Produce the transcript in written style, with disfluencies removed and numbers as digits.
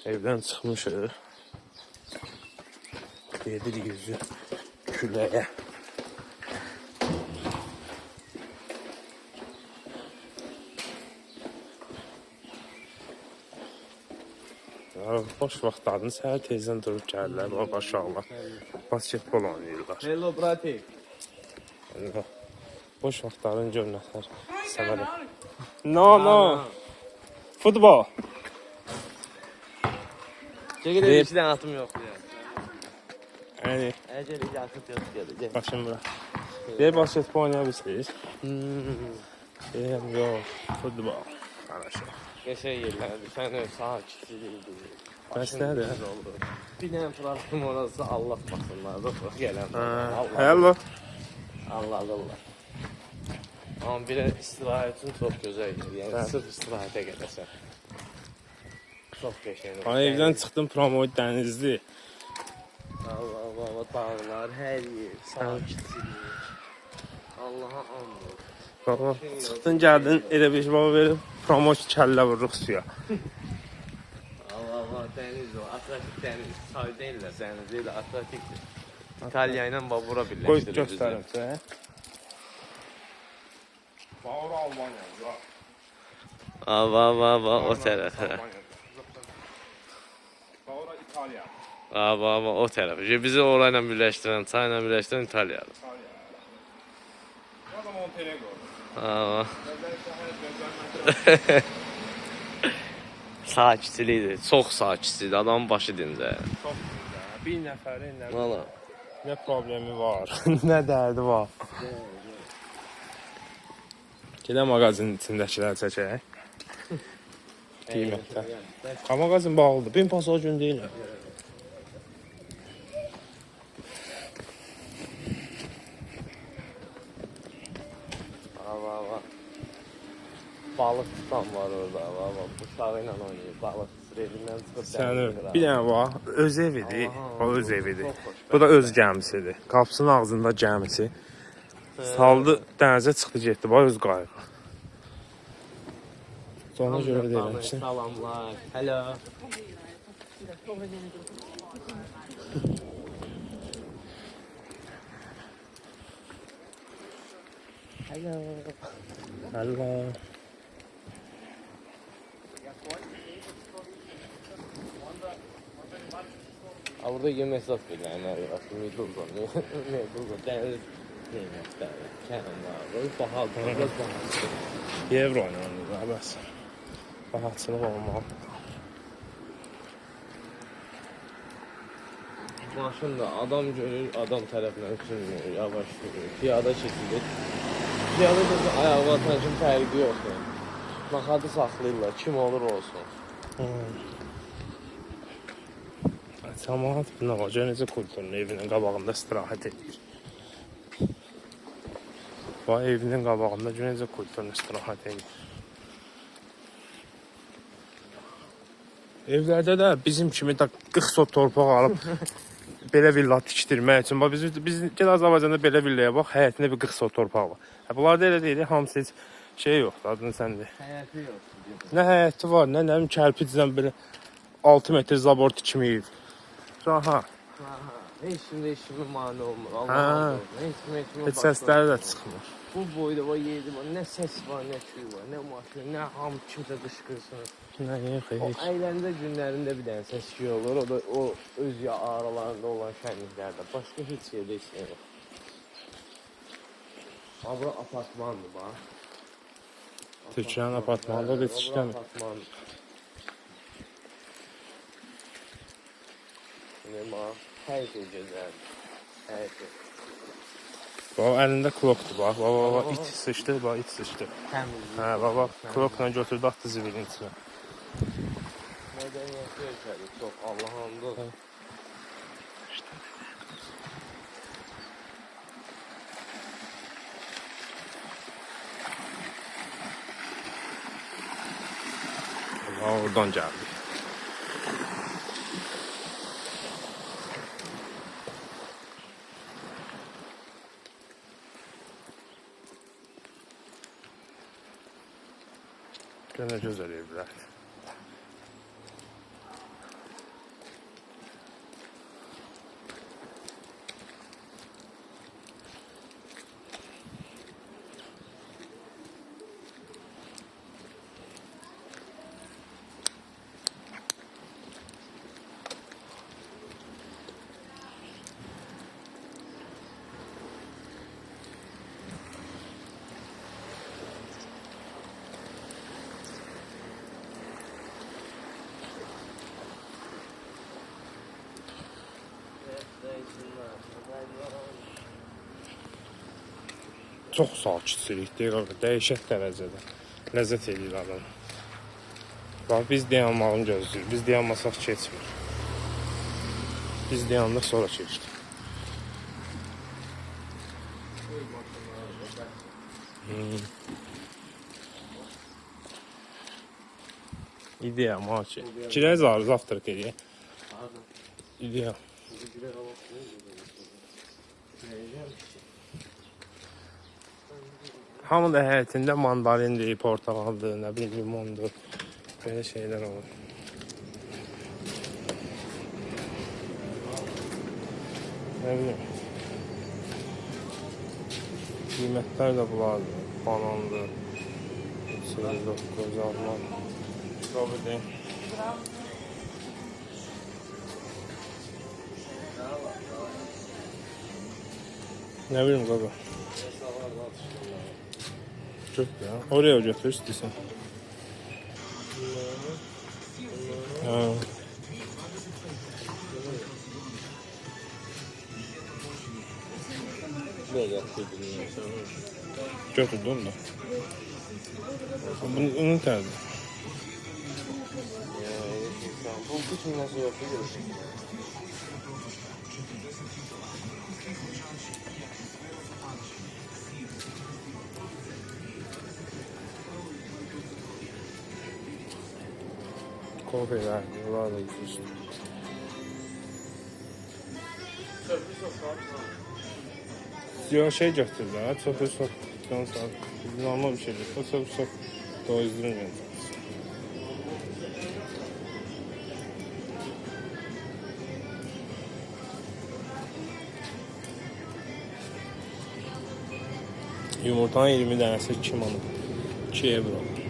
Evdən çıxmışıq. Gedirik yüzü küləyə. Boş vaxtlarını səhər tezdən durub gəlirlər. Baba uşaqlar basketbol oynayırlar. Hello, brati. Boş vaxtlarını görünətlər. Səvərəm. No. Futbol. Çəkil bir şeydən atım yoxdur ya. Yəni, Əcəl atıb yoxdur. başım bura. Deyir basketbol oynayabilirsiniz. Yox, futbol. Qarşı. Qəşəng yerlərdir. Sən öz sakitliyidir. Bəs nədir? Bir dənə platform orası Allah baxsınlar da çox gələn. Hello. Allah. Amma bir də istirahət üçün çox gözəl yer. Yəni sırf istirahətə gedəsən. Çox qəşəng. Evdən çıxdım Promoy dənizli. Allah, dağlar, hər yer, sakitlik. Allah'a and olsun. Baba, çıxdın gəldin, elə bir baba verib Promoy kəllə vururuq suya. Allah, dəniz o, Atlantik dəniz. Çay deyirlər dəniz deyil, Atlantikdir. İtaliya ilə bura Qoy birləşdirir. göstərim sizə. Ora Almaniya. O tərəfə. Ora İtaliya. O tərəfə. Bizi orayla birləşdirən, çayla birləşdirən İtaliyadır. Orada Montenegro. Sakitlikdir, çox sakitlikdir. Adamın başı dincəlir. Çox güzel. Bir nəfərin Valla. nə problemi var, nə dərdi var. Gedək mağazinin içindəkiləri çəkək. Qiymətdə. Mağazin bağlıdır. Bin pas o gün deyil. Balıq tutan var orada. Bıçağı ilə oynayır. Balıq sürelindən çıxıb. Səni bir dənə var. Öz evidir. O öz evidir. Bu da öz gəmisidir. Qapısının ağzında gəmisi. Saldı dənizə çıxdı getdi. Bax öz qayığı. Ona görə deyirəm. Salamlar. Hello. Hello. Burada yemək verirlər. Medulza. Dəniz yemək. Kənarlar. Bahadır. Evro oynanır. Bəs. Rahatçılıq olmalı. Maşında adam görür, adam tərəfindən sürmür, yavaş sürür. Piyada çəkilir. Piyada da ayağı atan kimi fərqi yoxdur. Naxadı saxlayırlar, kim olur olsun. Cəmaət bu nə necə kulturun evinin qabağında istirahət edir. Bu evinin qabağında necə kulturun istirahət edir. Evlərdə də bizim kimi 40 sot torpaq alıb belə villa tikdirmək üçün. Biz gəl Azərbaycanda belə villaya bax, həyətində bir 40 sot torpaq var. Bunlarda elə deyil, hamısı heç şey yoxdur, adını sən de. Həyəti yoxdur. Nə həyəti var, nə bilim kərpicdən belə 6 metr zabor tikməyib. Rahat. Heç kimi mane olmur. Allah heç səsləri də çıxmır. Bu boyda var, yedi var, nə səs var, nə küy var, nə maşın, nə hamı kimsə qışqırsın. Nə yox, O əyləncə günlərində bir dənə səs-küy olur, o da o öz aralarında olan şənliklərdə. Başqa heç yerdə heç nə yox. Bura apartmandır, bax. Türkiyənin apartmanında da yetişkəndir. Hər şey gözəldir. Hər şey. Baba əlində klokdur, bax. Baba it sıçdı, bax it sıçdı. Hə, baba klokla götürdü, atdı zibilin içinə. Mədəniyyət ölkədir, çox Allah'a and olsun. Oradan gəldi. Gene gözəl evlərdir. Çox sakitçilikdir, dəhşət dərəcədə. Ləzzət edir adam. Bax, biz dayanmağını gözləyirik. Biz dayanmasaq keçmir. Biz dayandıq, sonra keçdik. İdeya maçı. Girək zarı, zavtırıq edək. İdeya. Hamı da həyətində mandarindir, portağaldır, nə bilim, limondur. Belə şeylər olur. Nə bilim. Qiymətlər də bunlardır. Banandır. 89 alman. Qabı deyim. Nə bilim qaba. Götür ya. Oraya götür istəyirsən. Ha. Götürdüm da. Bunun tərzi. Bu bütün nasıl yapıyor? Kofeler, bunlar da ucuz. Yok şey götürdü ha, çok. Normal bir şeydir. O çok doyuzdurmuyor. Yumurtanın 20 dənəsi 2 manat. 2 euro.